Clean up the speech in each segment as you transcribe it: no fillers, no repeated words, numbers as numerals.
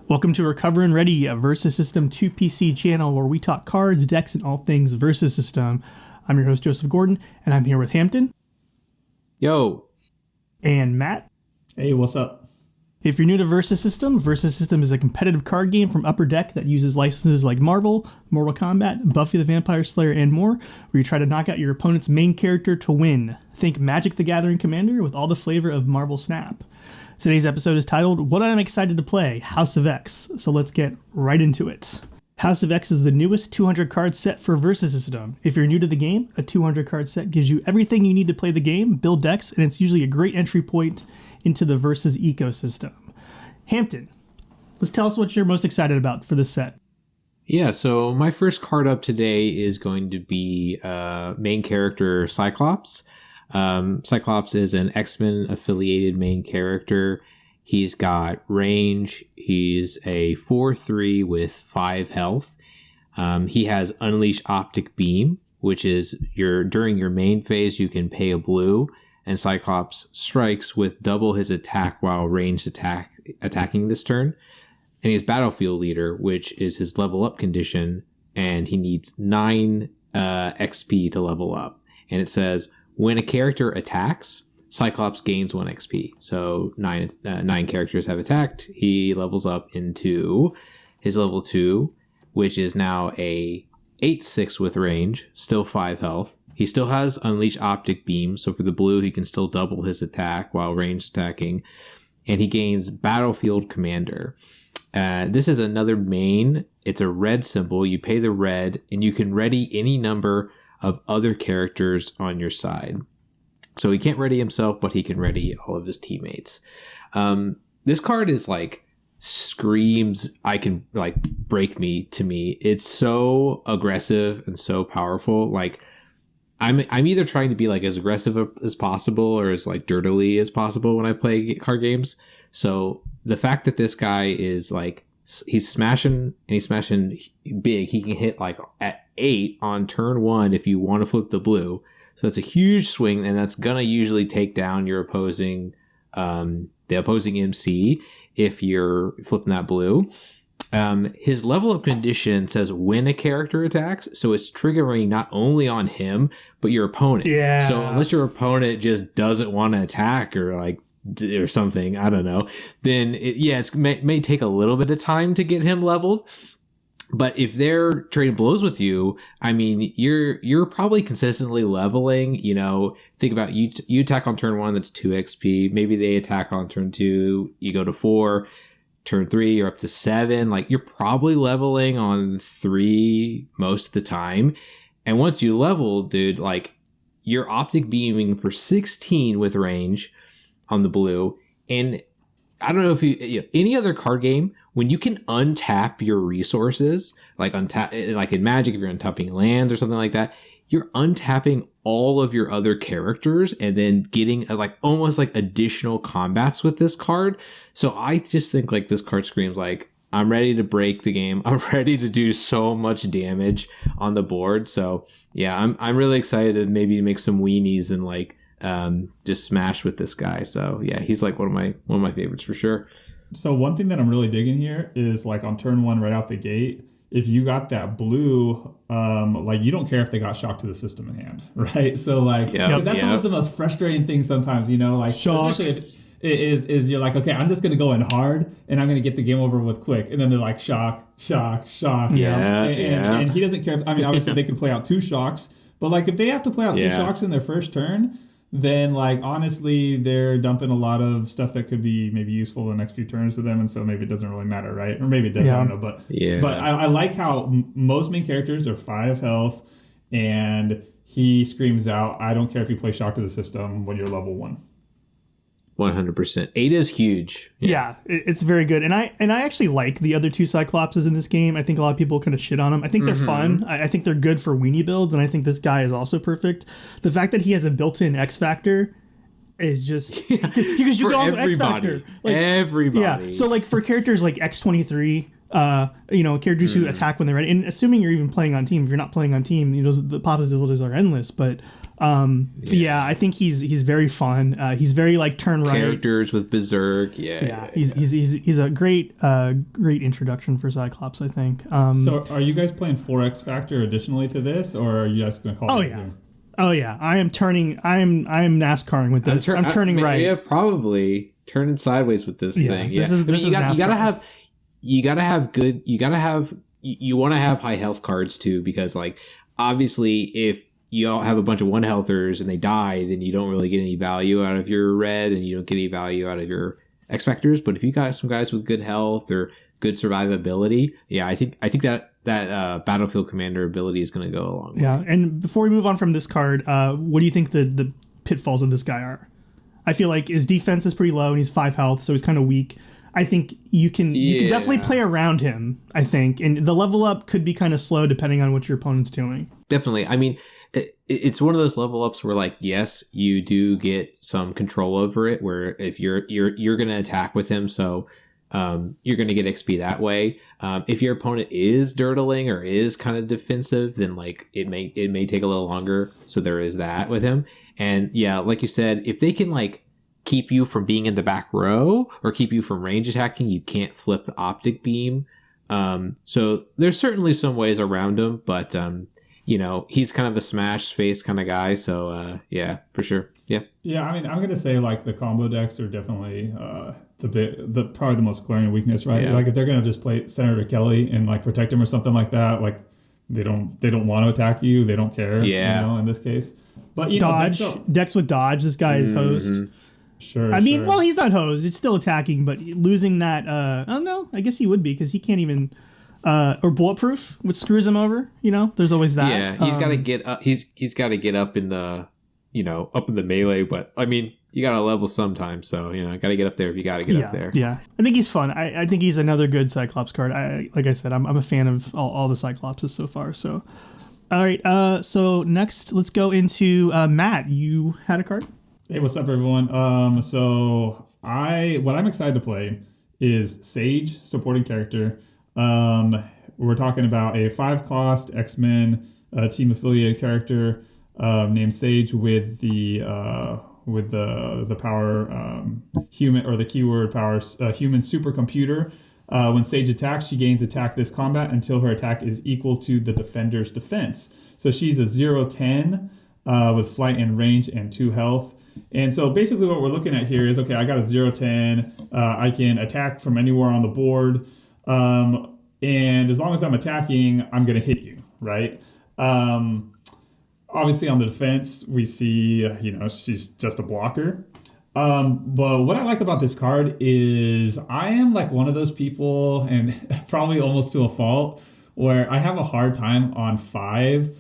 Welcome to Recover and Ready, a Versus System 2 PC channel where we talk cards, decks, and all things Versus System. I'm your host, Joseph Gordon, and I'm here with Hampton. Yo. And Matt. Hey, what's up? If you're new to Versus System is a competitive card game from Upper Deck that uses licenses like Marvel, Mortal Kombat, Buffy the Vampire Slayer, and more, where you try to knock out your opponent's main character to win. Think Magic the Gathering Commander with all the flavor of Marvel Snap. Today's episode is titled, What I'm Excited to Play, House of X. So let's get right into it. House of X is the newest 200 card set for Versus System. If you're new to the game, a 200 card set gives you everything you need to play the game, build decks, and it's usually a great entry point into the Versus ecosystem. Hampton, let's tell us what you're most excited about for this set. Yeah, so my first card up today is going to be main character Cyclops. Cyclops is an X-Men affiliated main character. He's got range. He's a 4/3 with 5 health. He has Unleash Optic Beam, which is during your main phase you can pay a blue, and Cyclops strikes with double his attack while ranged attacking this turn. And he's Battlefield Leader, which is his level up condition, and he needs 9 XP to level up. And it says, when a character attacks, Cyclops gains 1 XP. So 9 characters have attacked. He levels up into his level 2, which is now a 8/6 with range, still 5 health. He still has Unleash Optic Beam, so for the blue he can still double his attack while ranged attacking. And he gains Battlefield Commander. This is another main. It's a red symbol. You pay the red, and you can ready any number of other characters on your side. So he can't ready himself, but he can ready all of his teammates. This card is screams I can break me to me. It's so aggressive and so powerful. I'm either trying to be as aggressive as possible or as dirtily as possible when I play card games. So the fact that this guy is he's smashing and he's smashing big. He can hit at 8 on turn 1 if you want to flip the blue. So that's a huge swing, and that's gonna usually take down your opposing the opposing MC if you're flipping that blue. His level up condition says when a character attacks, so it's triggering not only on him but your opponent. Yeah. So unless your opponent just doesn't want to attack or something, I don't know, then it may take a little bit of time to get him leveled. But if they're trading blows with you, I mean, you're probably consistently leveling. Think about you attack on turn 1, that's 2 XP. Maybe they attack on turn 2, you go to 4. Turn 3, you're up to 7. You're probably leveling on 3 most of the time. And once you level, dude, you're optic beaming for 16 with range on the blue. And I don't know if any other card game, when you can untap your resources, in Magic, if you're untapping lands or something like that, you're untapping all of your other characters and then getting almost additional combats with this card. So I just think this card screams I'm ready to break the game. I'm ready to do so much damage on the board. So yeah, I'm really excited to maybe make some weenies and just smash with this guy. So yeah, he's one of my favorites for sure. So one thing that I'm really digging here is on turn 1 right out the gate, if you got that blue, you don't care if they got shocked to the system in hand, right? So because that's sometimes the most frustrating thing sometimes, shock. Especially if it is you're okay, I'm just gonna go in hard and I'm gonna get the game over with quick, and then they're shock. Yeah. And he doesn't care. Obviously they can play out 2 shocks, but if they have to play out 2 shocks in their first turn, then honestly they're dumping a lot of stuff that could be maybe useful the next few turns to them, and so maybe it doesn't really matter, right? Or maybe it does, I don't know, but I like how most main characters are 5 health, and he screams out, I don't care if you play shock to the system when you're level 1. 100%. 8 is huge. Yeah, it's very good. And I actually like the other 2 Cyclopses in this game. I think a lot of people kind of shit on them. I think they're fun. I think they're good for weenie builds, and I think this guy is also perfect. The fact that he has a built-in X Factor is just... because you can also X Factor. Everybody. Yeah, so for characters like X-23... characters who attack when they're ready. And assuming you're even playing on team, if you're not playing on team, the possibilities are endless. But Yeah, I think he's very fun. He's very like turn right characters with Berserk. He's a great introduction for Cyclops, I think. So are you guys playing 4X Factor additionally to this, or are you guys going to call it? Oh yeah, I am NASCARing with this. I'm turning right. Yeah, probably turning sideways with this thing. Yeah, you gotta have good. You want to have high health cards too, because like obviously if you all have a bunch of one healthers and they die, then you don't really get any value out of your red, and you don't get any value out of your X Factors. But if you got some guys with good health or good survivability, yeah, I think that Battlefield Commander ability is going to go a long way. Yeah, and before we move on from this card, what do you think the pitfalls of this guy are? I feel like his defense is pretty low, and he's 5 health, so he's kind of weak. I think you can definitely play around him, I think, and the level up could be kind of slow depending on what your opponent's doing. Definitely. I mean, it's one of those level ups where, like, yes, you do get some control over it, where if you're going to attack with him, so you're going to get XP that way. If your opponent is dirtling or is kind of defensive, then like it may take a little longer. So there is that with him. And yeah, like you said, if they can like keep you from being in the back row or keep you from range attacking, you can't flip the optic beam. So there's certainly some ways around him, but he's kind of a smash face kind of guy. So yeah, for sure. Yeah. Yeah, I mean, I'm gonna say like the combo decks are definitely probably the most glaring weakness, right? Yeah. Like if they're gonna just play Senator Kelly and like protect him or something like that, like they don't want to attack you, they don't care. Yeah. In this case, but dodge decks with dodge. This guy is host. Sure. I mean, well, he's not hosed. It's still attacking, but losing that. I don't know. I guess he would be because he can't even. Or bulletproof, which screws him over. There's always that. Yeah, he's got to get up. He's got to get up in the. Up in the melee, but I mean, you got to level sometimes, so got to get up there if you got to get up there. Yeah, I think he's fun. I think he's another good Cyclops card. Like I said, I'm a fan of all the Cyclopses so far. So, all right. So next, let's go into Matt. You had a card. Hey, what's up, everyone? So what I'm excited to play is Sage, supporting character. We're talking about a 5-cost X-Men team affiliated character. Named Sage with the power human, or the keyword power human supercomputer. When Sage attacks, she gains attack this combat until her attack is equal to the defender's defense. So she's a 0/10 with flight and range and 2 health. And so basically what we're looking at here is, okay, I got a 0/10. I can attack from anywhere on the board. And as long as I'm attacking, I'm going to hit you, right? Obviously, on the defense, we see, she's just a blocker. But what I like about this card is I am like one of those people, and probably almost to a fault, where I have a hard time on 5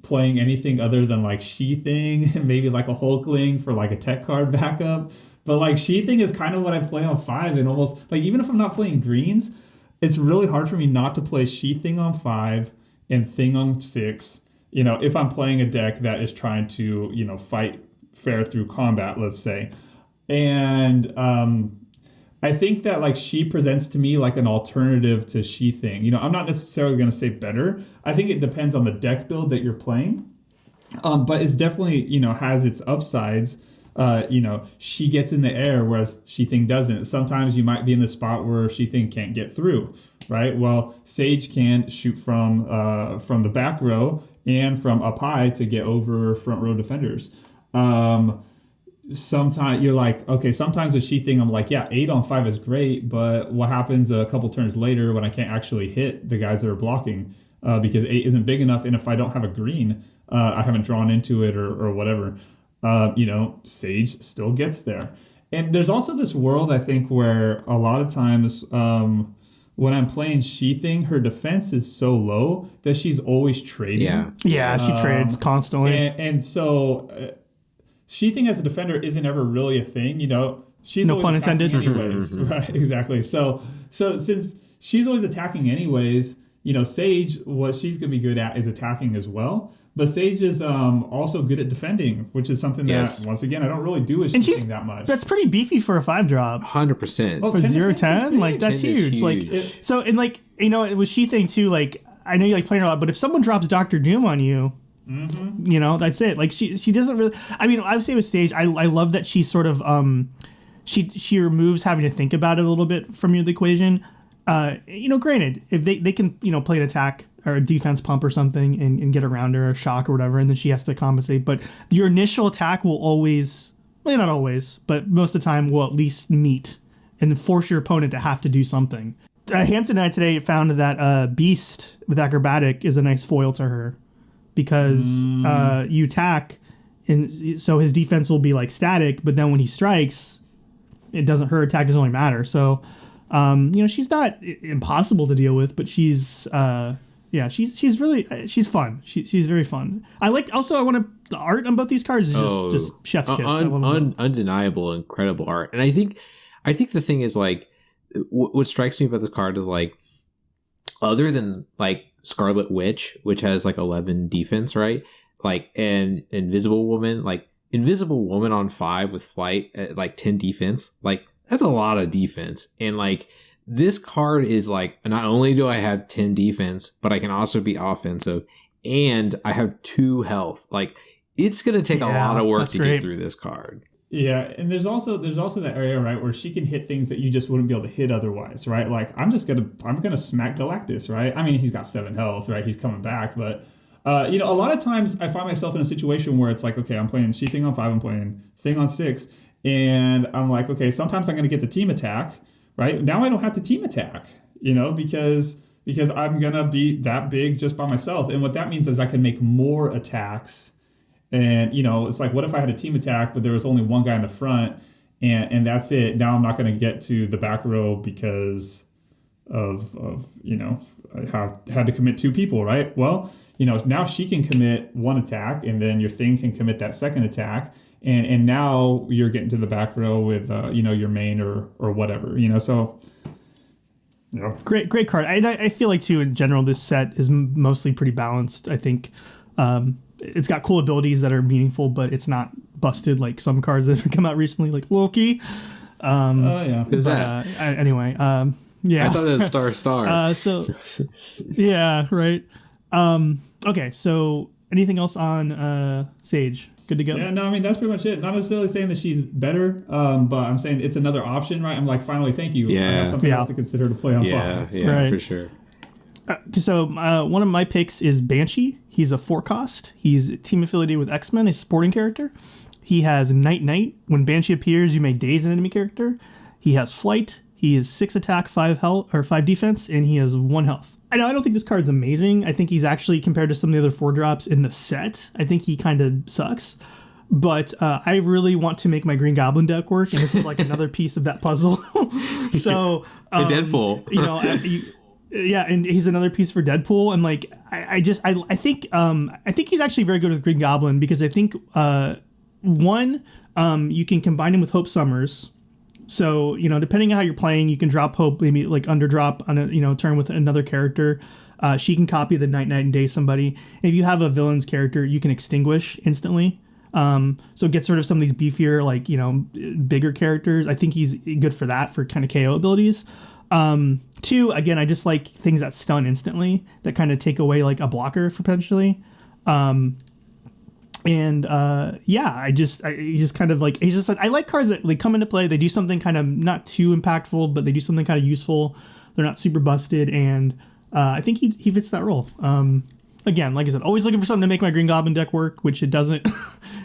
playing anything other than like Sheathing and maybe like a Hulkling for like a tech card backup. But like Sheathing is kind of what I play on 5, and almost like even if I'm not playing greens, it's really hard for me not to play Sheathing on 5 and Thing on 6. If I'm playing a deck that is trying to, fight fair through combat, let's say. And I think that like she presents to me like an alternative to Sheathing. I'm not necessarily going to say better. I think it depends on the deck build that you're playing. But it's definitely, has its upsides. She gets in the air, whereas Sheathing doesn't. Sometimes you might be in the spot where Sheathing can't get through, right? Well, Sage can shoot from the back row and from up high to get over front row defenders. Sometimes you're like, okay, sometimes with Sheathing, I'm like, yeah, 8 on 5 is great, but what happens a couple turns later when I can't actually hit the guys that are blocking because 8 isn't big enough, and if I don't have a green, I haven't drawn into it or whatever. Sage still gets there. And there's also this world, I think, where a lot of times when I'm playing Sheathing, her defense is so low that she's always trading. Yeah, she trades constantly. And so Sheathing as a defender isn't ever really a thing, She's no always pun intended. Anyways, right? Exactly. So since she's always attacking anyways, Sage, what she's going to be good at is attacking as well. But Sage is also good at defending, which is something that, once again, I don't really do with Sheathing that much. That's pretty beefy for a 5-drop. 100%. For 0/10? Like, that's huge. Like, so, and like, with Sheathing too, like, I know you like playing a lot, but if someone drops Doctor Doom on you, You know, that's it. Like she doesn't really. I mean, I would say with Sage, I love that she sort of she removes having to think about it a little bit from the equation. You know, granted, if they can play an attack or a defense pump or something and get around her, or a shock or whatever, and then she has to compensate. But your initial attack will always, well, not always, but most of the time will at least meet and force your opponent to have to do something. Hampton and I today found that Beast with acrobatic is a nice foil to her. Because you attack, and so his defense will be like static, but then when he strikes, her attack doesn't really matter. So, you know, she's not impossible to deal with, but she's fun. She's very fun. The art on both these cards is just chef's kiss. Undeniable, incredible art. And I think the thing is, like, what strikes me about this card is, like, other than like Scarlet Witch, which has like 11 defense, right? Like, and Invisible Woman on 5 with flight at like 10 defense. Like, that's a lot of defense. And like, this card is like, not only do I have 10 defense, but I can also be offensive, and I have 2 health. Like, it's going to take a lot of work to get through this card. Yeah, and there's also that area, right, where she can hit things that you just wouldn't be able to hit otherwise, right? Like, I'm gonna smack Galactus, right? I mean, he's got 7 health, right? He's coming back, but you know, a lot of times I find myself in a situation where it's like, okay, I'm playing She Thing on 5, I'm playing Thing on 6, and I'm like, okay, sometimes I'm gonna get the team attack, right? Now I don't have to team attack, you know, because I'm gonna be that big just by myself, and what that means is I can make more attacks. And, you know, it's like, what if I had a team attack, but there was only one guy in the front, and that's it. Now I'm not going to get to the back row because of you know, I had to commit 2 people, right? Well, you know, now she can commit 1 attack, and then your Thing can commit that second attack. And now you're getting to the back row with, you know, your main or whatever, you know, so. Yeah. Great card. I feel like, too, in general, this set is mostly pretty balanced. I think it's got cool abilities that are meaningful, but it's not busted like some cards that have come out recently, like Loki. Yeah. Who's that? Anyway, yeah. I thought it was Star. So, yeah, right. Okay, so anything else on Sage? Good to go? Yeah, no, I mean, that's pretty much it. Not necessarily saying that she's better, but I'm saying it's another option, right? I'm like, finally, thank you. Yeah. I have something else to consider to play on 5. Yeah, right. For sure. So one of my picks is Banshee. He's a 4 cost. He's team affiliated with X-Men, a supporting character. He has Night. When Banshee appears, you may daze an enemy character. He has Flight. He is 6 attack, 5 health or 5 defense, and he has 1 health. I don't think this card's amazing. I think he's actually, compared to some of the other 4-drops in the set, I think he kind of sucks. But I really want to make my Green Goblin deck work, and this is like another piece of that puzzle. So Deadpool. You know, yeah, and he's another piece for Deadpool, and like I think he's actually very good with Green Goblin, because I think you can combine him with Hope Summers. So, you know, depending on how you're playing, you can drop Hope, maybe like underdrop on a turn with another character. She can copy the Night and Day somebody. If you have a villain's character, you can extinguish instantly. So get sort of some of these beefier, like, you know, bigger characters. I think he's good for that, for kind of KO abilities. 2, again, I just like things that stun instantly, that kind of take away like a blocker potentially. I just kind of like, he's just like, I like cards that like come into play. They do something kind of not too impactful, but they do something kind of useful. They're not super busted, and I think he fits that role. Again, like I said, always looking for something to make my Green Goblin deck work, which it doesn't.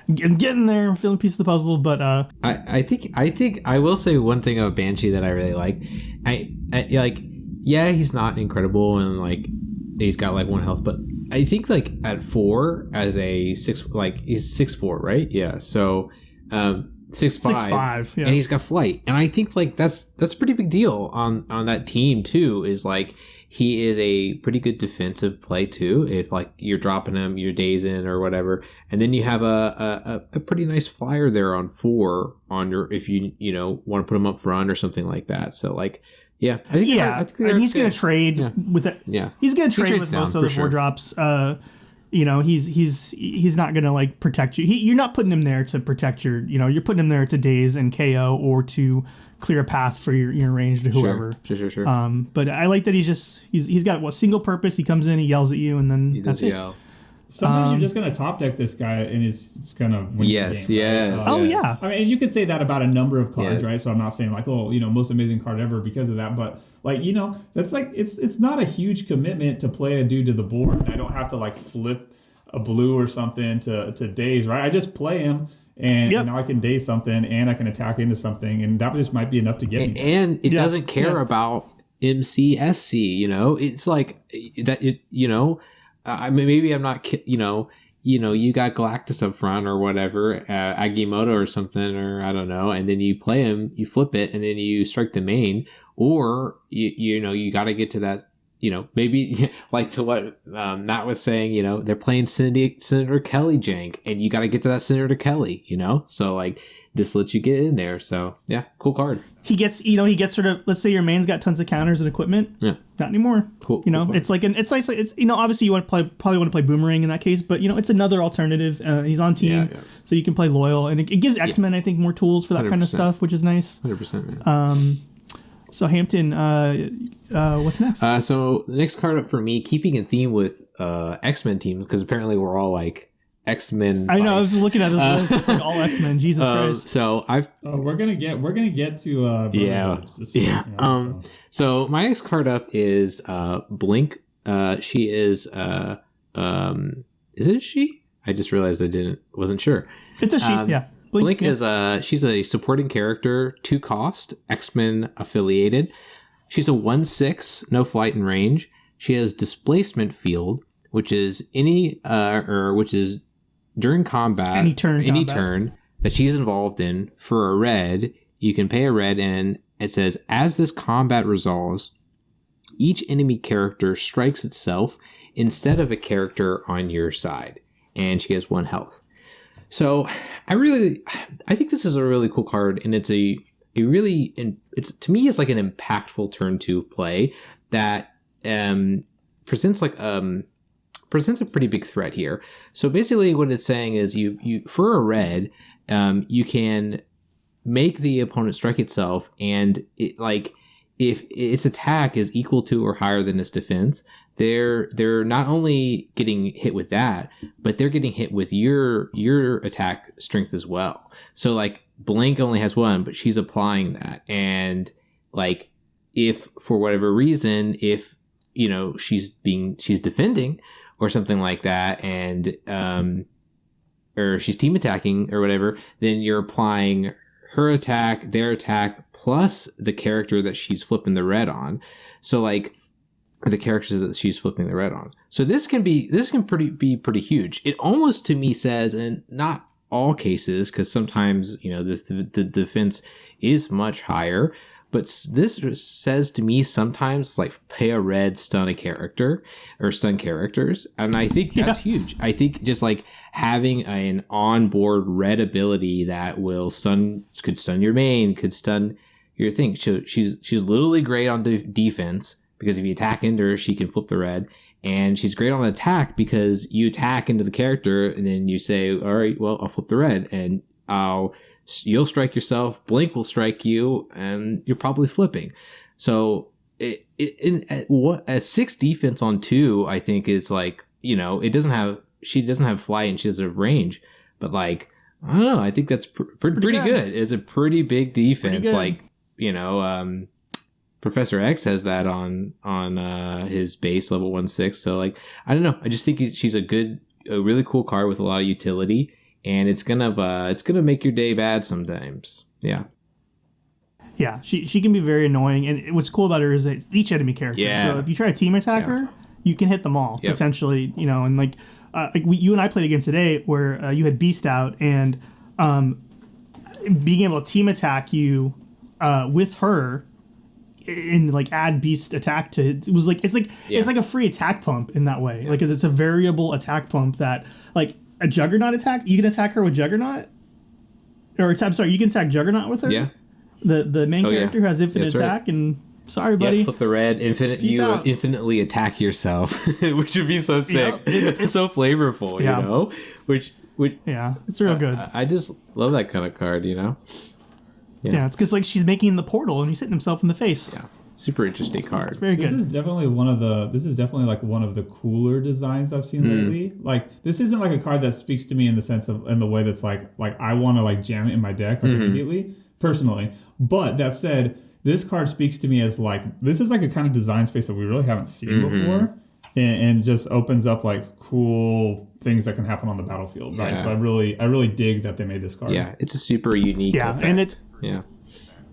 I'm getting there. I'm feeling a piece of the puzzle, but I think I will say one thing about Banshee that I really like. I like, yeah, he's not incredible, and like he's got like 1 health, but I think like at 4 as a 6, like he's 6'4", right? Yeah, so 6'5", 6'5", yeah. And he's got flight, and I think like that's a pretty big deal on that team too. Is like, he is a pretty good defensive play too. If like you're dropping him, you're dazing or whatever, and then you have a pretty nice flyer there on 4 on your, if you know want to put him up front or something like that. So like, yeah, I think and he's going to trade with it. Yeah, he's going to trade with most of the 4-drops. You know, he's not going to like protect you. You're not putting him there to protect your. You know, you're putting him there to daze and KO, or to clear a path for your range to whoever. Sure. But I like that he's got single purpose. He comes in, he yells at you, and then he does that's it. yell. Sometimes you're just going to top deck this guy and it's going to win the game. Right? Yeah. I mean, and you could say that about a number of cards, right? So I'm not saying like, oh, most amazing card ever because of that. But like, that's like, it's not a huge commitment to play a dude to the board. I don't have to like flip a blue or something to daze, right? I just play him. And now I can daze something, and I can attack into something, and that just might be enough to get me. And it doesn't care about MCSC, It's like that. Maybe I'm not. You got Galactus up front or whatever, Agamotto or something, or I don't know, and then you play him, you flip it, and then you strike the main, or you got to get to that. Maybe like to what Matt was saying, they're playing Senator Kelly jank, and you got to get to that Senator Kelly, so like this lets you get in there. So yeah, cool card. He gets sort of, let's say your main's got tons of counters and equipment. Yeah. Not anymore. Cool. It's like it's nice. It's obviously you probably want to play Boomerang in that case, but it's another alternative. He's on team, so you can play Loyal, and it gives X-Men I think more tools for that 100%. Kind of stuff, which is nice. 100%. So Hampton, what's next? So the next card up for me, keeping in theme with X-Men teams, because apparently we're all like X-Men. I know. I was looking at this list. It's like all X-Men. Jesus Christ. So we're gonna get to So my next card up is Blink. She is is it a she? I just realized wasn't sure. It's a she. Yeah. Blink is she's a supporting character, 2 cost, X-Men affiliated. She's a 1/6, no flight and range. She has displacement field, which is which is during combat, any turn that she's involved in for a red. You can pay a red, and it says as this combat resolves, each enemy character strikes itself instead of a character on your side, and she has 1 health. So I think this is a really cool card, and it's to me it's like an impactful turn 2 play that presents a pretty big threat here. So basically what it's saying is you for a red, you can make the opponent strike itself, and it, like if its attack is equal to or higher than its defense, they're not only getting hit with that, but they're getting hit with your attack strength as well. So like Blink only has 1, but she's applying that, and like if for whatever reason, if she's defending or something like that, and or she's team attacking or whatever, then you're applying her attack, their attack, plus the character that she's flipping the red on. So like the characters that she's flipping the red on. So this can be pretty huge. It almost to me says, and not all cases, because sometimes the defense is much higher, but this says to me sometimes like pay a red, stun a character or stun characters, and I think that's huge. I think just like having an onboard red ability that could stun your main, could stun your thing. So she's literally great on defense, because if you attack into her, she can flip the red. And she's great on attack because you attack into the character and then you say, all right, well, I'll flip the red and you'll strike yourself, Blink will strike you, and you're probably flipping. So a 6 defense on 2, I think is like, she doesn't have flight and she doesn't have range, but like, I don't know, I think that's pretty good. It's a pretty big defense. Like, Professor X has that on his base level 1/6. So like, I don't know. I just think she's a really cool card with a lot of utility, and it's gonna make your day bad sometimes. Yeah. Yeah, she can be very annoying, and what's cool about her is that each enemy character. Yeah. So if you try to team attack her, you can hit them all potentially. And like you and I played a game today where you had Beast out, and being able to team attack you with her. And like add beast attack to it's like a free attack pump in that way. Like it's a variable attack pump that like a Juggernaut attack, you can attack her with Juggernaut, or I'm sorry, you can attack Juggernaut with her. Yeah, the main character who has infinite attack, and sorry buddy, flip the red, infinitely attack yourself, which would be so sick. It's so flavorful, which it's real good. I just love that kind of card, Yeah, it's because like she's making the portal and he's hitting himself in the face. Super interesting card. It's very good. This is definitely like one of the cooler designs I've seen lately. Like this isn't like a card that speaks to me in the way that's like I want to like jam it in my deck like immediately personally. But that said, this card speaks to me as like this is like a kind of design space that we really haven't seen before, and just opens up like cool things that can happen on the battlefield. Right. So I really dig that they made this card. Yeah, it's a super unique. Yeah, and it's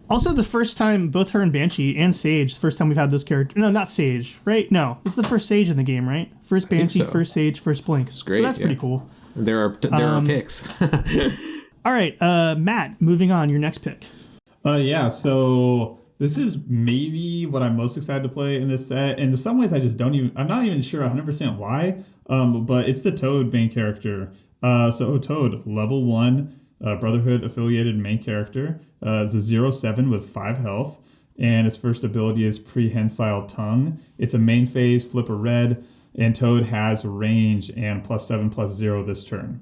also the first time both her and Banshee and Sage, the first time we've had those characters. No, not Sage, right? No, it's the first Sage in the game, right? First Banshee, so. First Sage, first Blink. It's great. So that's pretty cool. There are picks. All right, Matt, moving on, your next pick. So this is maybe what I'm most excited to play in this set. And in some ways, I'm not even sure 100% why, but it's the Toad main character. So Toad, level 1, Brotherhood affiliated main character. Is a 0/7 with 5 health. And its first ability is Prehensile Tongue. It's a main phase, flip a red, and Toad has range and +7/+0 this turn.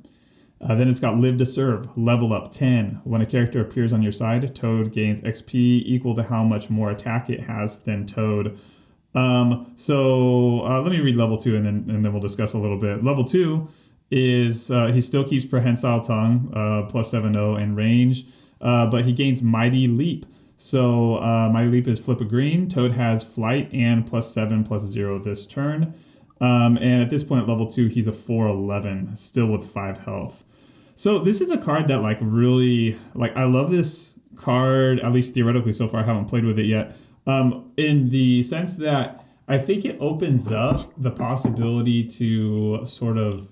Then it's got Live to Serve, level up 10. When a character appears on your side, Toad gains XP equal to how much more attack it has than Toad. Let me read level 2 and then we'll discuss a little bit. Level 2 is he still keeps Prehensile Tongue, +7/0 in range, but he gains Mighty Leap. So Mighty Leap is flip a green. Toad has Flight and +7/+0 this turn. And at this point at level 2, he's a 4/11, still with 5 health. So this is a card that like really, like I love this card, at least theoretically so far. I haven't played with it yet. In the sense that I think it opens up the possibility to sort of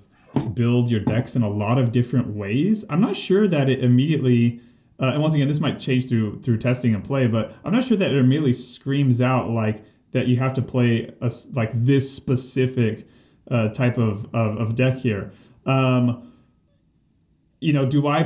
build your decks in a lot of different ways. I'm not sure that it immediately, and once again, this might change through testing and play, but I'm not sure that it immediately screams out like that you have to play like this specific type of deck here. Do I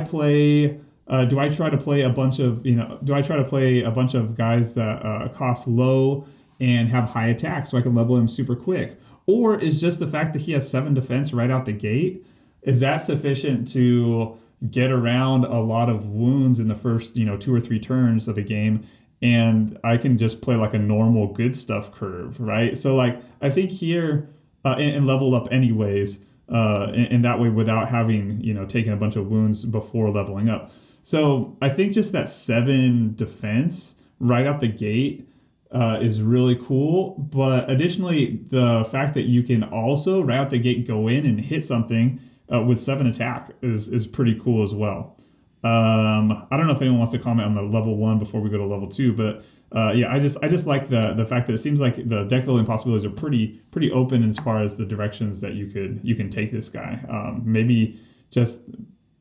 try to play a bunch of guys that cost low and have high attack so I can level him super quick? Or is just the fact that he has 7 defense right out the gate, is that sufficient to get around a lot of wounds in the first 2 or 3 turns of the game, and I can just play like a normal good stuff curve, right? So like I think here and level up anyways in that way without having taken a bunch of wounds before leveling up. So I think just that 7 defense right out the gate is really cool. But additionally, the fact that you can also right out the gate go in and hit something with 7 attack is pretty cool as well. I don't know if anyone wants to comment on the level 1 before we go to level 2, but I just like the fact that it seems like the deck building possibilities are pretty open as far as the directions that you can take this guy. Maybe just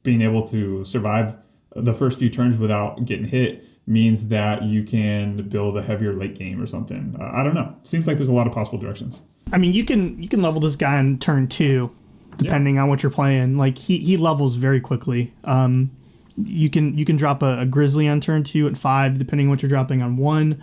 being able to survive the first few turns without getting hit means that you can build a heavier late game or something. I don't know. Seems like there's a lot of possible directions. I mean, you can level this guy on turn 2, depending on what you're playing. Like he levels very quickly. You can drop a Grizzly on turn 2 at 5, depending on what you're dropping on 1.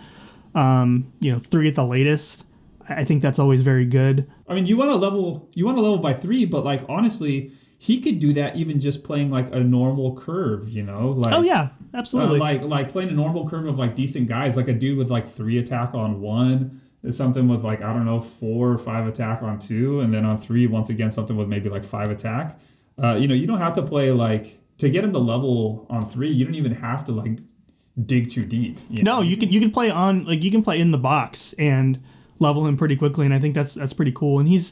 3 at the latest. I think that's always very good. I mean, you want to level by 3, but like honestly, he could do that even just playing like a normal curve, like oh yeah, absolutely. Like playing a normal curve of like decent guys, like a dude with like 3 attack on 1, is something with like 4 or 5 attack on 2, and then on 3 once again something with maybe like 5 attack. You don't have to play like to get him to level on 3. You don't even have to like dig too deep. No, you can play on like you can play in the box and level him pretty quickly, and I think that's pretty cool. And he's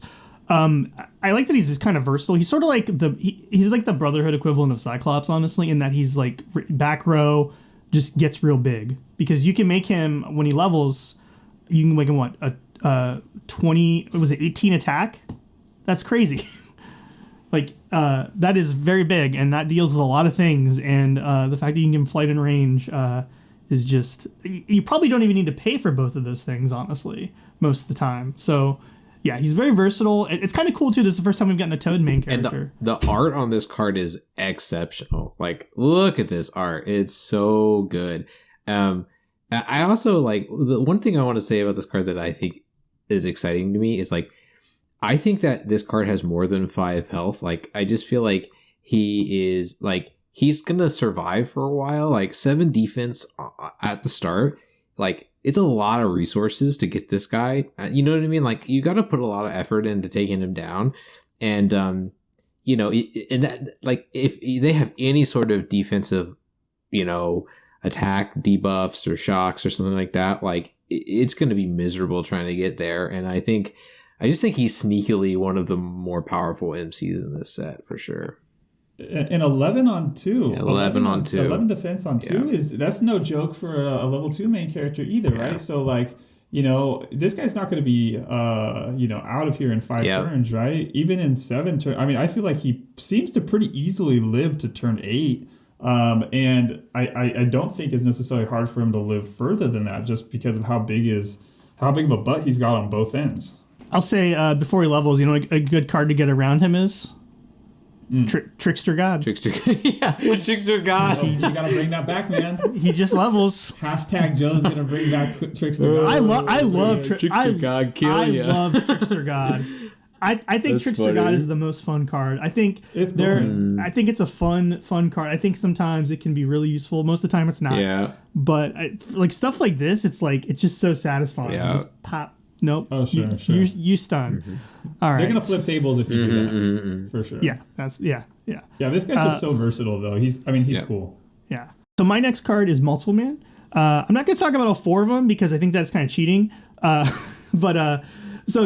I like that he's just kind of versatile. He's sort of like he's like the Brotherhood equivalent of Cyclops, honestly, in that he's like back row just gets real big, because you can make him when he levels, you can make him what a 18 attack. That's crazy. Like that is very big, and that deals with a lot of things. And the fact that you can flight and range is just, you probably don't even need to pay for both of those things, honestly, most of the time. So yeah, he's very versatile. It's kind of cool too. This is the first time we've gotten a Toad main character. And the art on this card is exceptional. Like, look at this art. It's so good. I also like, the one thing I want to say about this card that I think is exciting to me is like, I think that this card has more than 5 health. Like, I just feel like he's going to survive for a while. Like 7 defense at the start. Like, it's a lot of resources to get this guy. You know what I mean? Like, you got to put a lot of effort into taking him down. And, you know, and that, like, if they have any sort of defensive, you know, attack debuffs or shocks or something like that, like, it's going to be miserable trying to get there. And I just think he's sneakily one of the more powerful MCs in this set for sure. And 11 on 2. 11 on 2. 11 defense on 2 that's no joke for a level 2 main character either, right? So, like, you know, this guy's not going to be, you know, out of here in 5 turns, right? Even in 7 turns. I mean, I feel like he seems to pretty easily live to turn 8. And I don't think it's necessarily hard for him to live further than that, just because of how big of a butt he's got on both ends. I'll say before he levels, you know, a good card to get around him is Trickster God. Trickster God. You gotta bring that back, man. He just levels. Hashtag Joe's gonna bring back Trickster God. I love Trickster God. Kill ya. I love Trickster God. I think That's Trickster funny. God is the most fun card. I think I think it's a fun card. I think sometimes it can be really useful. Most of the time it's not. Yeah. But like stuff like this, it's just so satisfying. Yeah. Just pop. Nope. Oh, sure. You stun. All right. They're gonna flip tables if you do that, for sure. Yeah. Yeah, this guy's just so versatile, though. He's cool. Yeah. So my next card is Multiple Man. I'm not going to talk about all 4 of them because I think that's kind of cheating. But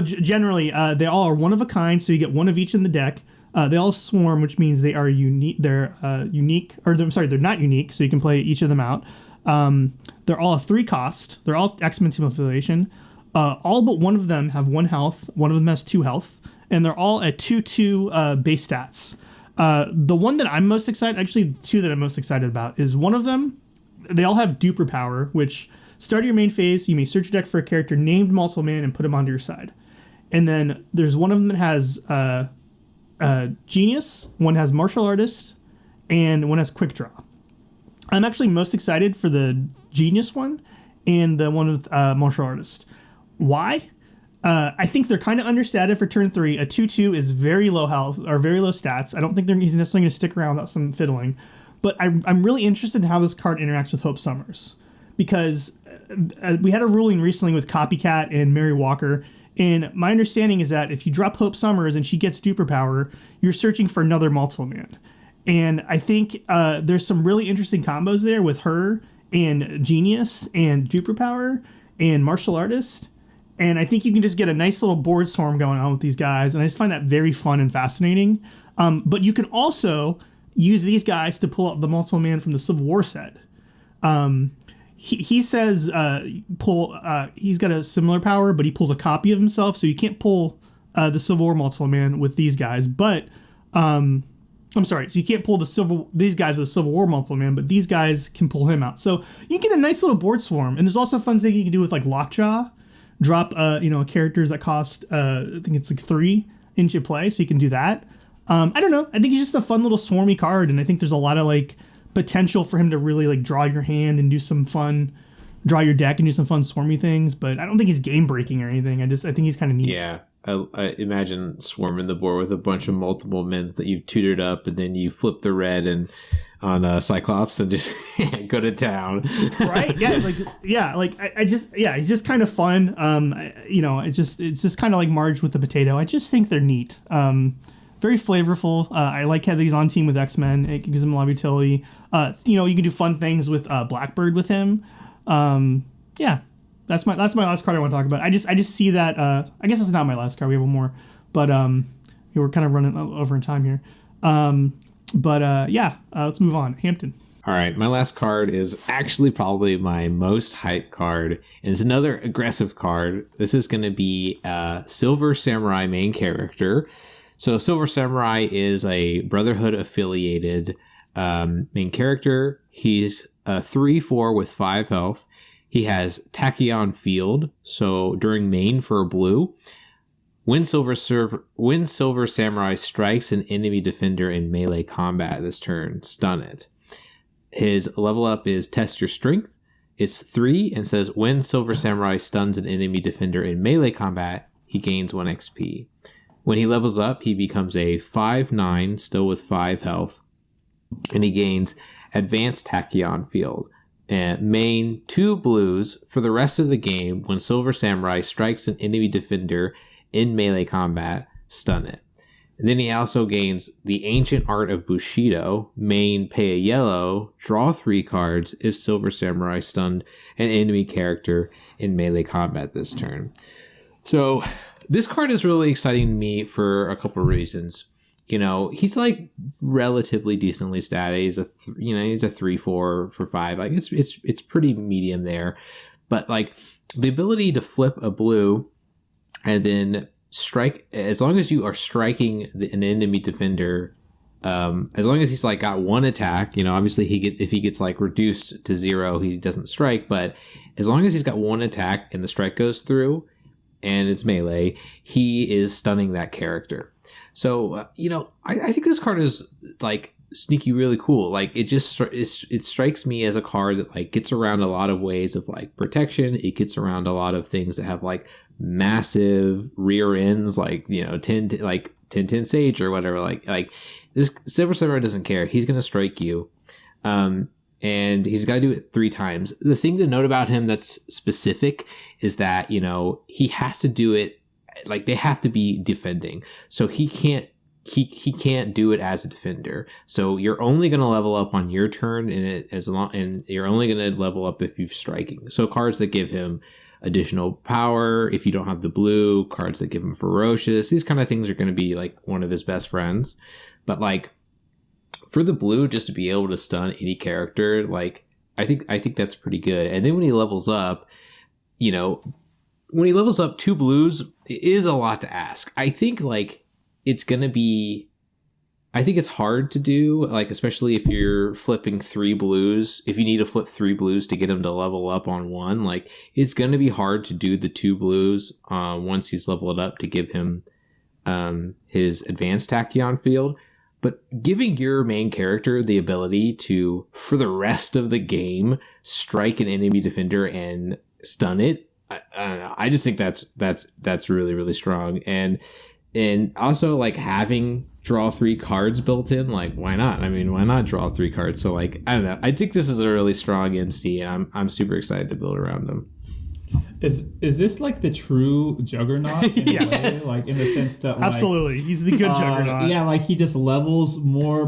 generally, they all are one of a kind, so you get one of each in the deck. They all swarm, which means they are unique. They're unique, or they're not unique, so you can play each of them out. They're all a 3 cost. They're all X-Men team affiliation. All but one of them have 1 health. One of them has 2 health, and they're all at 2/2 base stats. The one that I'm most excited, actually 2 that I'm most excited about, is one of them. They all have duper power, which start your main phase. You may search your deck for a character named Multiple Man and put him onto your side. And then there's one of them that has Genius, one has Martial Artist, and one has Quick Draw. I'm actually most excited for the Genius one and the one with Martial Artist. Why? I think they're kind of understated for turn 3. A 2/2 is very low health or very low stats. I don't think he's necessarily going to stick around without some fiddling. But I'm really interested in how this card interacts with Hope Summers, because we had a ruling recently with Copycat and Mary Walker, and my understanding is that if you drop Hope Summers and she gets duper power, you're searching for another Multiple Man. And I think there's some really interesting combos there with her and Genius and duper power and Martial Artist. And I think you can just get a nice little board storm going on with these guys. And I just find that very fun and fascinating. But you can also use these guys to pull out the Multiple Man from the Civil War set. He says he's got a similar power, but he pulls a copy of himself. So you can't pull the Civil War Multiple Man with these guys. But I'm sorry. So you can't pull these guys with a Civil War Multiple Man, but these guys can pull him out. So you get a nice little board swarm. And there's also fun things you can do with like Lockjaw. Drop characters that cost I think it's like 3 into play, so you can do that. I don't know. I think he's just a fun little swarmy card, and I think there's a lot of like potential for him to really like draw your hand and do some fun, draw your deck and do some fun swarmy things. But I don't think he's game breaking or anything. I think he's kind of neat. Yeah, I imagine swarming the board with a bunch of multiple mins that you've tutored up, and then you flip the red and on Cyclops and just go to town. Right? It's just kind of fun. It's just kind of like Marge with the potato. I just think they're neat. Very flavorful. I like how he's on team with X-Men. It gives him a lot of utility. You can do fun things with Blackbird with him. That's my last card I want to talk about. I just see that. I guess it's not my last card. We have one more, but we're kind of running over in time here. Let's move on. Hampton. All right, my last card is actually probably my most hyped card, and it's another aggressive card. This is going to be Silver Samurai main character. So Silver Samurai is a Brotherhood affiliated main character. He's 3/4 with 5 health. He has Tachyon Field, so during main for a blue, when Silver Samurai strikes an enemy defender in melee combat this turn, stun it. His level up is Test Your Strength. It's 3 and says when Silver Samurai stuns an enemy defender in melee combat, he gains 1 XP. When he levels up, he becomes a 5/9, still with 5 health, and he gains Advanced Tachyon Field. And main 2 blues for the rest of the game. When Silver Samurai strikes an enemy defender in melee combat, stun it. And then he also gains the Ancient Art of Bushido, main pay a yellow, draw 3 cards if Silver Samurai stunned an enemy character in melee combat this turn. So this card is really exciting to me for a couple of reasons. You know, he's like relatively decently statted. He's a he's a 3/4 for 5. Like it's pretty medium there. But like the ability to flip a blue and then strike, as long as you are striking an enemy defender, as long as he's like got 1 attack, you know, obviously if he gets like reduced to 0, he doesn't strike, but as long as he's got 1 attack and the strike goes through and it's melee, he is stunning that character. So, you know, I think this card is like sneaky really cool. Like it strikes me as a card that like gets around a lot of ways of like protection. It gets around a lot of things that have like massive rear ends, like, you know, 10 Sage or whatever. Like this Silver Samurai doesn't care. He's going to strike you. And he's got to do it 3 times. The thing to note about him that's specific is that, you know, he has to do it, like they have to be defending. So he can't do it as a defender. So you're only going to level up on your turn and you're only going to level up if you're striking. So cards that give him additional power, if you don't have the blue, cards that give him ferocious, these kind of things are going to be like one of his best friends. But like for the blue, just to be able to stun any character, like I think that's pretty good. And then when he levels up, you know, when he levels up 2 blues, it is a lot to ask. I think like it's going to be, I think it's hard to do, like especially if you're flipping 3 blues. If you need to flip 3 blues to get him to level up on 1, like it's going to be hard to do the 2 blues once he's leveled up to give him his advanced tachyon field. But giving your main character the ability to, for the rest of the game, strike an enemy defender and stun it, I don't know. I just think that's really, really strong. And also like having draw 3 cards built in, like why not? I mean, why not draw 3 cards? So like I don't know. I think this is a really strong MC, and I'm super excited to build around them. Is this like the true Juggernaut? Yes. Like in the sense that like, absolutely, he's the good Juggernaut. Yeah, like he just levels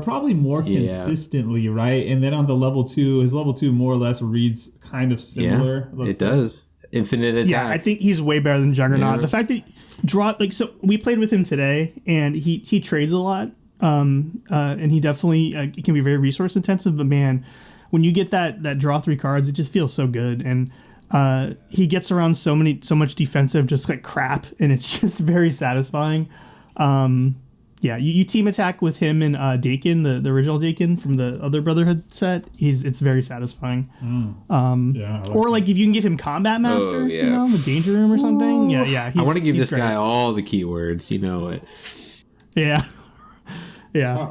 probably more consistently, right? And then on the level 2, his level 2 more or less reads kind of similar. Yeah, it does. Infinite attack. Yeah, I think he's way better than Juggernaut. Yeah. The fact that so we played with him today, and he trades a lot, and he definitely it can be very resource intensive. But man, when you get that draw 3 cards, it just feels so good. And he gets around so much defensive just like crap, and it's just very satisfying. Yeah, you team attack with him and Dakin, the original Dakin from the other Brotherhood set. It's very satisfying. Or like if you can give him Combat Master, you know, the Danger Room or something. Yeah. I want to give this guy all the keywords. You know it. Yeah. Yeah,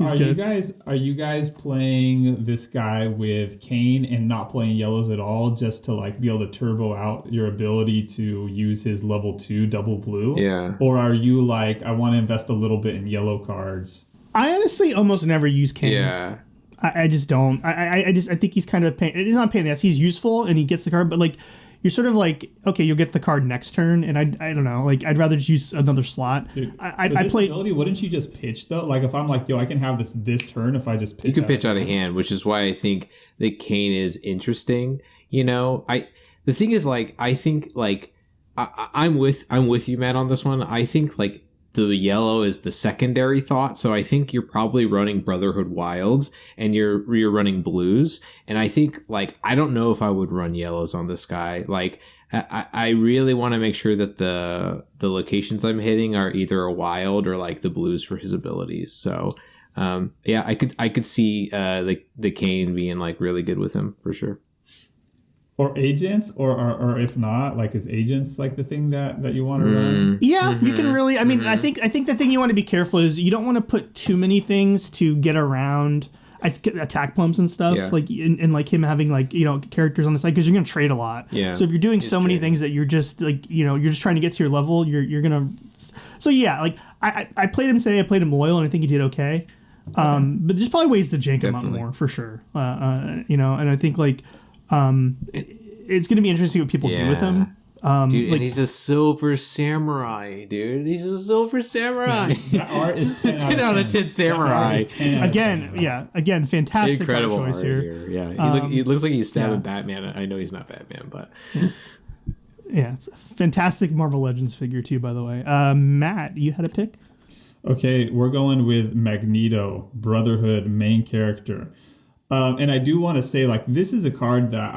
are you guys playing this guy with Kane and not playing yellows at all, just to like be able to turbo out your ability to use his level 2 double blue? Yeah. Or are you like, I want to invest a little bit in yellow cards? I honestly almost never use Kane. Yeah. I just don't. I think he's kind of a pain. It's not a pain in the ass. He's useful and he gets the card, but like you're sort of like, okay, you'll get the card next turn, and I don't know, like I'd rather just use another slot. Dude, I play ability. Wouldn't you just pitch though? Like if I'm like, yo, I can have this turn if I just pitch. You can pitch out of hand, which is why I think that Kane is interesting. You know, the thing is like I think like I'm with you, Matt, on this one. I think like the yellow is the secondary thought, so I think you're probably running Brotherhood Wilds and you're running blues, and I think like I don't know if I would run yellows on this guy. Like I really want to make sure that the locations I'm hitting are either a wild or like the blues for his abilities. So yeah, I could see the Kane being like really good with him for sure. Or agents, or if not, like is agents like the thing that you want to run? Yeah, you can really. I mean, I think the thing you want to be careful is you don't want to put too many things to get around. I think attack plums and stuff, like and like him having like, you know, characters on the side, because you're gonna trade a lot. Yeah. So if you're doing so many things that you're just like, you know, you're just trying to get to your level, you're gonna. So yeah, like I played him today. I played him loyal, and I think he did okay. But there's probably ways to jank him up more for sure. You know, and I think like. It's going to be interesting what people do with him. Dude, and he's a silver samurai, dude. He's a silver samurai. That art is 10 out of 10 samurai. Again, fantastic incredible choice art here. Yeah, he looks like he's stabbing Batman. I know he's not Batman, but yeah, it's a fantastic Marvel Legends figure too, by the way. Matt, you had a pick? Okay, we're going with Magneto, Brotherhood main character. And I do want to say, like, this is a card that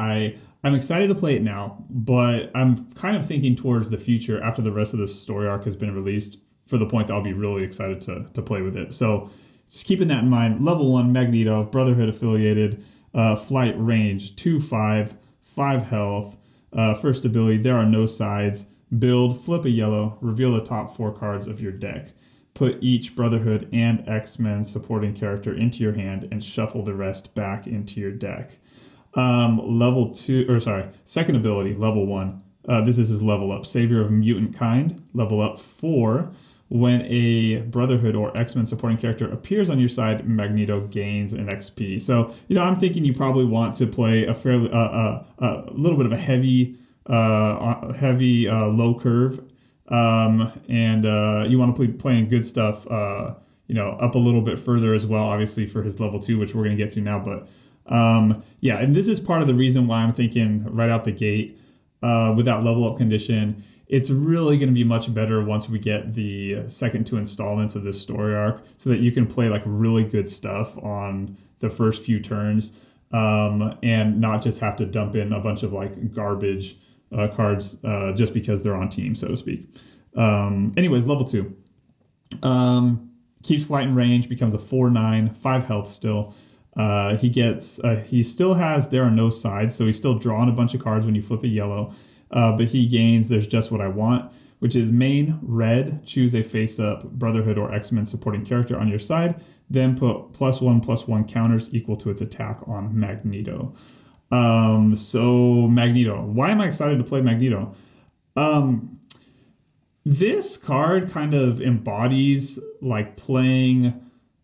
I'm excited to play it now, but I'm kind of thinking towards the future after the rest of the story arc has been released, for the point that I'll be really excited to play with it. So just keeping that in mind, level 1 Magneto, Brotherhood affiliated, flight range 2/5, 5 health, first ability, there are no sides, build, flip a yellow, reveal the top 4 cards of your deck. Put each Brotherhood and X-Men supporting character into your hand and shuffle the rest back into your deck. Second ability, level 1. This is his level up. Savior of Mutant Kind, level up 4. When a Brotherhood or X-Men supporting character appears on your side, Magneto gains an XP. So, I'm thinking you probably want to play a fairly, a little bit of a heavy low curve. And you want to be playing good stuff, up a little bit further as well, obviously for his level 2, which we're going to get to now. But and this is part of the reason why I'm thinking right out the gate with that level up condition, it's really going to be much better once we get the second 2 installments of this story arc, so that you can play like really good stuff on the first few turns, and not just have to dump in a bunch of like garbage cards just because they're on team, so to speak. Anyways, level 2. Keeps flight and range, becomes a 4/9, 5 health still. He still has there are no sides, so he's still drawing a bunch of cards when you flip a yellow. But he gains There's Just What I Want, which is main red, choose a face-up Brotherhood or X-Men supporting character on your side, then put +1/+1 counters equal to its attack on Magneto. So Magneto. Why am I excited to play Magneto? This card kind of embodies like playing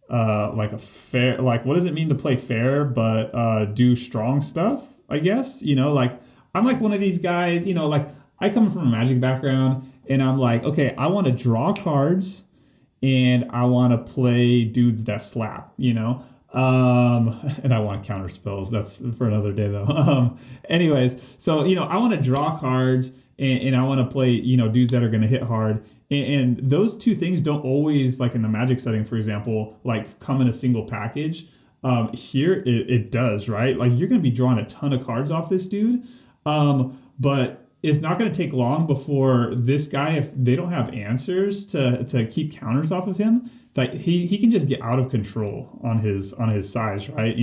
like a fair, like what does it mean to play fair but do strong stuff, I guess. Like I'm like one of these guys, like I come from a Magic background and I'm like, okay, I want to draw cards and I want to play dudes that slap, and I want to counter spells. That's for another day though. Anyways, so, I want to draw cards and I want to play, dudes that are going to hit hard. And those two things don't always, like in the Magic setting, for example, like come in a single package. Here it does, right? Like you're going to be drawing a ton of cards off this dude. But it's not going to take long before this guy, if they don't have answers to keep counters off of him, that he can just get out of control on his size, right?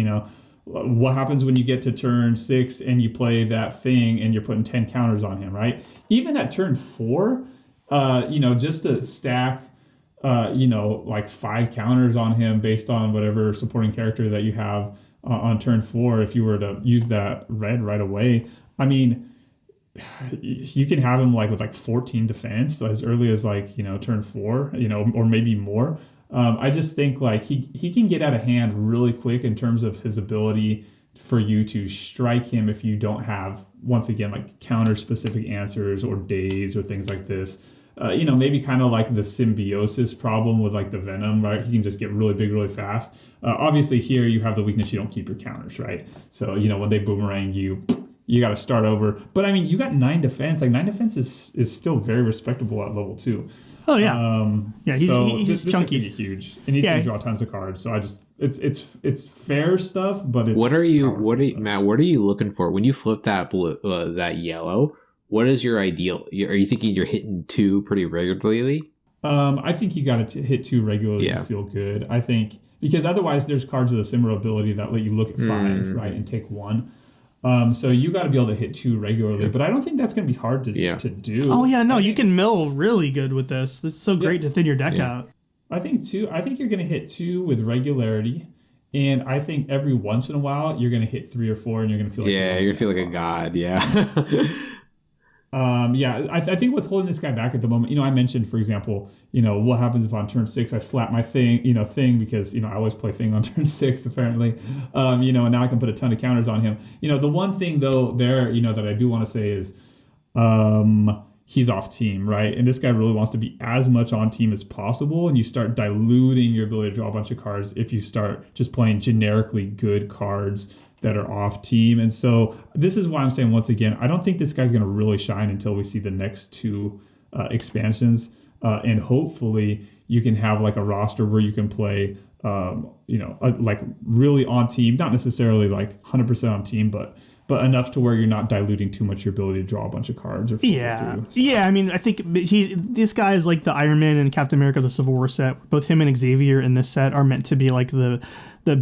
What happens when you get to turn 6 and you play that thing and you're putting 10 counters on him, right? Even at turn 4, just to stack, like 5 counters on him based on whatever supporting character that you have on turn 4, if you were to use that red right away, I mean, you can have him like with like 14 defense as early as like, turn 4, or maybe more. I just think like he can get out of hand really quick in terms of his ability for you to strike him if you don't have, once again, like counter specific answers or days or things like this. Maybe kind of like the symbiosis problem with like the Venom, right? He can just get really big really fast. Obviously here you have the weakness, you don't keep your counters, right? So, when they boomerang you got to start over. But I mean, you got 9 defense. Like 9 defense is still very respectable at level 2. Oh yeah. He's chunky. This is huge, and he's gonna draw tons of cards. So it's fair stuff, but it's Matt? What are you looking for when you flip that blue, that yellow? What is your ideal? Are you thinking you're hitting 2 pretty regularly? I think you got to hit 2 regularly to feel good. I think because otherwise there's cards with a similar ability that let you look at 5, right, and take 1. So you got to be able to hit 2 regularly, but I don't think that's going to be hard to do. Oh yeah, no, you can mill really good with this. It's so great to thin your deck out. I think you're going to hit 2 with regularity, and I think every once in a while you're going to hit 3 or 4, and you're going to feel like you're going to feel like a god. Yeah. I think what's holding this guy back at the moment, I mentioned, for example, what happens if on turn 6 I slap my thing because, I always play thing on turn 6, apparently, and now I can put a ton of counters on him. The one thing, though, there, that I do want to say is he's off team, right? And this guy really wants to be as much on team as possible, and you start diluting your ability to draw a bunch of cards if you start just playing generically good cards that are off team. And so this is why I'm saying, once again, I don't think this guy's going to really shine until we see the next 2 expansions. And hopefully you can have like a roster where you can play, like really on team, not necessarily like 100% on team, but enough to where you're not diluting too much your ability to draw a bunch of cards. Yeah. I mean, I think this guy is like the Iron Man and Captain America, the Civil War set. Both him and Xavier in this set are meant to be like the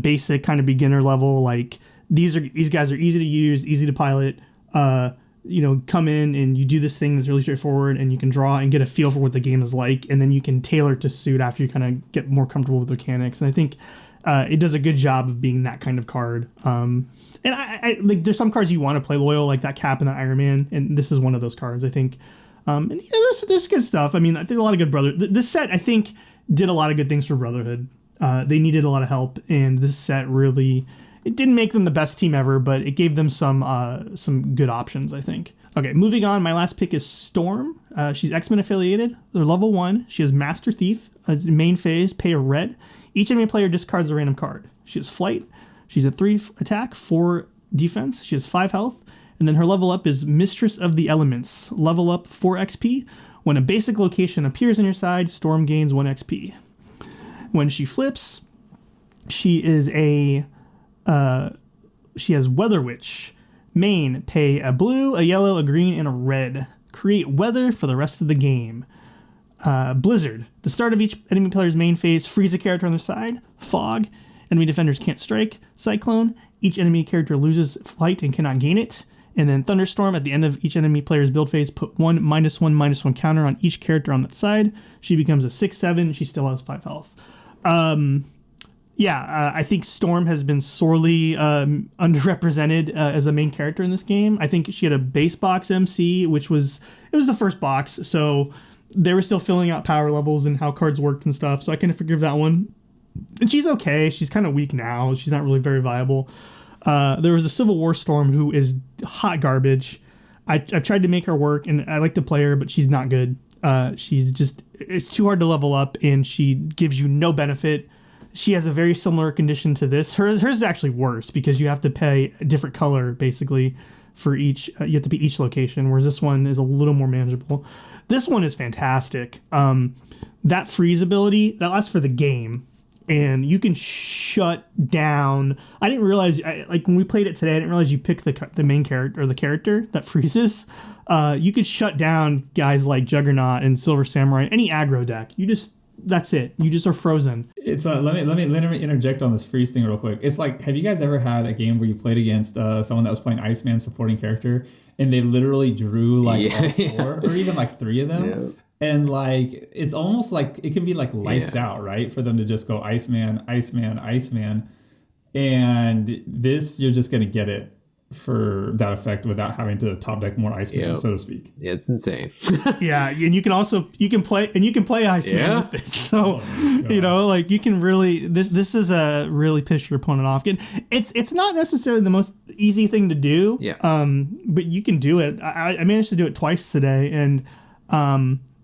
basic kind of beginner level, like, these guys are easy to use, easy to pilot. Come in and you do this thing that's really straightforward, and you can draw and get a feel for what the game is like, and then you can tailor it to suit after you kind of get more comfortable with the mechanics. And I think it does a good job of being that kind of card. And I like, there's some cards you want to play loyal, like that Cap and the Iron Man, and this is one of those cards, I think. And there's good stuff. I mean, I think a lot of good This set, I think, did a lot of good things for Brotherhood. They needed a lot of help, and this set really... It didn't make them the best team ever, but it gave them some good options, I think. Okay, moving on. My last pick is Storm. She's X-Men affiliated. They're level 1. She has Master Thief. Main phase, pay a red. Each enemy player discards a random card. She has Flight. She's at 3 attack, 4 defense. She has 5 health. And then her level up is Mistress of the Elements. Level up 4 XP. When a basic location appears on your side, Storm gains 1 XP. When she flips, she is she has Weather Witch. Main, pay a blue, a yellow, a green, and a red. Create weather for the rest of the game. Blizzard. The start of each enemy player's main phase, freeze a character on their side. Fog. Enemy defenders can't strike. Cyclone. Each enemy character loses flight and cannot gain it. And then Thunderstorm. At the end of each enemy player's build phase, put -1/-1 counter on each character on that side. She becomes a 6/7. She still has 5 health. I think Storm has been sorely underrepresented as a main character in this game. I think she had a base box MC, which was the first box, so they were still filling out power levels and how cards worked and stuff, so I kind of forgive that one. And she's okay. She's kind of weak now. She's not really very viable. There was a Civil War Storm who is hot garbage. I've tried to make her work, and I like to play her, but she's not good. It's too hard to level up, and she gives you no benefit. She has a very similar condition to this. Hers is actually worse because you have to pay a different color, basically, for each. You have to be each location, whereas this one is a little more manageable. This one is fantastic. That freeze ability, that lasts for the game, and you can shut down. I didn't realize, when we played it today, I didn't realize you pick the main character, or the character that freezes. You could shut down guys like Juggernaut and Silver Samurai, any aggro deck. That's it. You just are frozen. It's let me interject on this freeze thing real quick. It's like, have you guys ever had a game where you played against someone that was playing Iceman supporting character, and they literally drew all 4 or even 3 of them? Yeah. And it's almost like it can be like lights out, right? For them to just go Iceman, Iceman, Iceman. And this, you're just gonna get it for that effect without having to top deck more Iceman, so to speak. Yeah, it's insane. Yeah, and you can play Iceman with this. So you can really this is a really piss your opponent off. And it's not necessarily the most easy thing to do. Yeah. But you can do it. I managed to do it twice today, and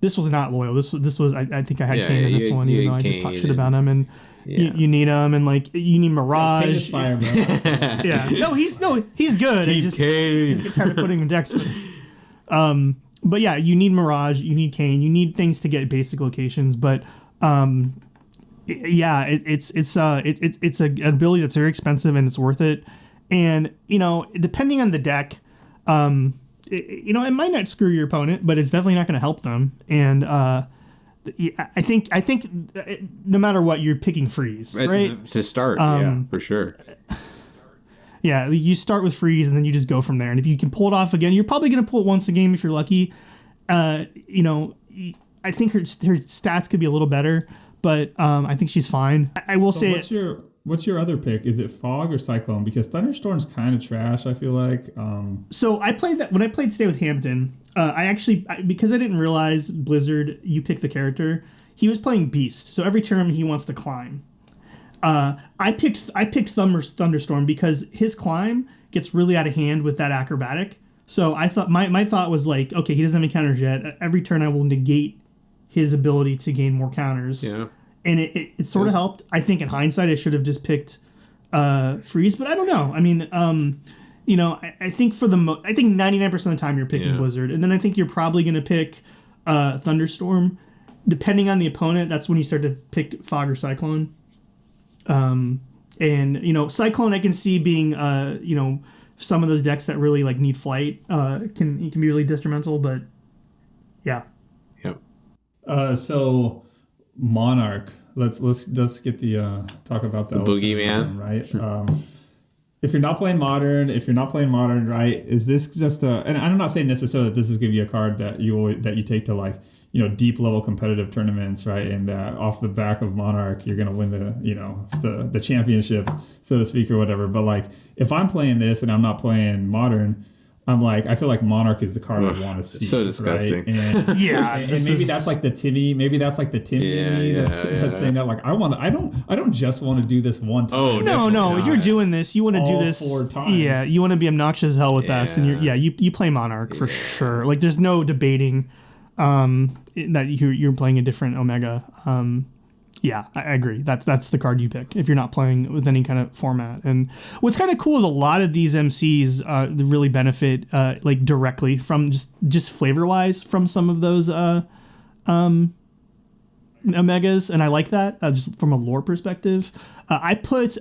this was not loyal. This was I think I had Kane in this one, even though I just talked shit about him. And you need him, and you need Mirage. Fire, bro. Yeah, he's good. He's get tired of putting him in decks. But yeah, you need Mirage, you need Kane, you need things to get basic locations. But it's an ability that's very expensive, and it's worth it. And depending on the deck, it might not screw your opponent, but it's definitely not going to help them. And I think no matter what, you're picking freeze, right? To start, for sure. Yeah, you start with freeze, and then you just go from there. And if you can pull it off again, you're probably going to pull it once a game if you're lucky. I think her stats could be a little better, but I think she's fine. I will say. What's your other pick? Is it Fog or Cyclone? Because Thunderstorm's kind of trash, I feel like. So I played that when I played today with Hampton. Because I didn't realize Blizzard, you pick the character. He was playing Beast, so every turn he wants to climb. I picked Thunderstorm because his climb gets really out of hand with that acrobatic. So I thought my thought was like, okay, he doesn't have any counters yet. Every turn I will negate his ability to gain more counters. Yeah. And it sort of helped. I think in hindsight I should have just picked Freeze, but I don't know. I mean, I think I think 99% of the time you're picking Blizzard, and then I think you're probably going to pick Thunderstorm. Depending on the opponent, that's when you start to pick Fog or Cyclone. And Cyclone I can see being some of those decks that really like need flight can be really detrimental, but yeah. Yep. So Monarch, let's get the talk about the boogeyman, right? If you're not playing modern, right, is this just and I'm not saying necessarily that this is going to be a card that you take to like, deep level competitive tournaments, right? And off the back of Monarch, you're going to win the championship, so to speak, or whatever. But like, if I'm playing this and I'm not playing modern, I'm like, I feel like Monarch is the card I want to see. So disgusting. Right? And, and maybe that's like the Timmy. Maybe that's like the Timmy in me that's saying that like I don't just want to do this one time. Oh no! If you're doing this, you want to do this 4 times. Yeah, you want to be obnoxious as hell with us, and you play Monarch for sure. Like there's no debating that you're playing a different Omega. Yeah, I agree. That's the card you pick if you're not playing with any kind of format. And what's kind of cool is a lot of these MCs really benefit like directly from just flavor wise from some of those Omegas, and I like that just from a lore perspective. Because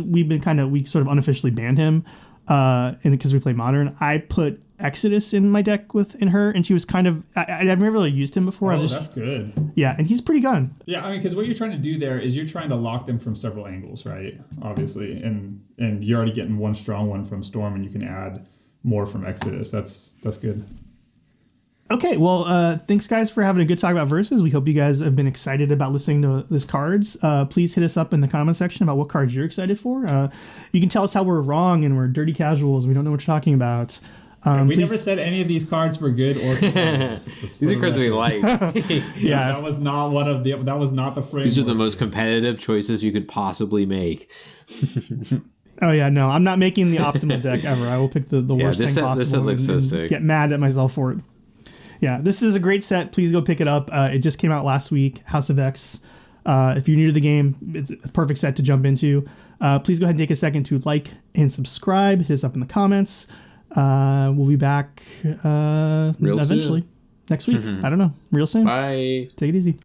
we sort of unofficially banned him, and because we play modern, I put Exodus in my deck in her, and she was kind of I've never really used him before. That's good. Yeah, and he's pretty good. Yeah, I mean, because what you're trying to do there is you're trying to lock them from several angles, right? Obviously, and you're already getting one strong one from Storm, and you can add more from Exodus. That's good. Okay, well, thanks guys for having a good talk about Versus. We hope you guys have been excited about listening to these cards. Please hit us up in the comment section about what cards you're excited for. You can tell us how we're wrong and we're dirty casuals. We don't know what you're talking about. We never said any of these cards were good or bad. These are cards we like. Yeah, that was not the framework. These are the most competitive choices you could possibly make. Oh yeah, no, I'm not making the optimal deck ever. I will pick the worst thing possible. This set looks so sick. Get mad at myself for it. Yeah, this is a great set. Please go pick it up. It just came out last week. House of X. If you're new to the game, it's a perfect set to jump into. Please go ahead and take a second to like and subscribe. Hit us up in the comments. We'll be back eventually soon. next week. I don't know. Real soon. Bye. Take it easy.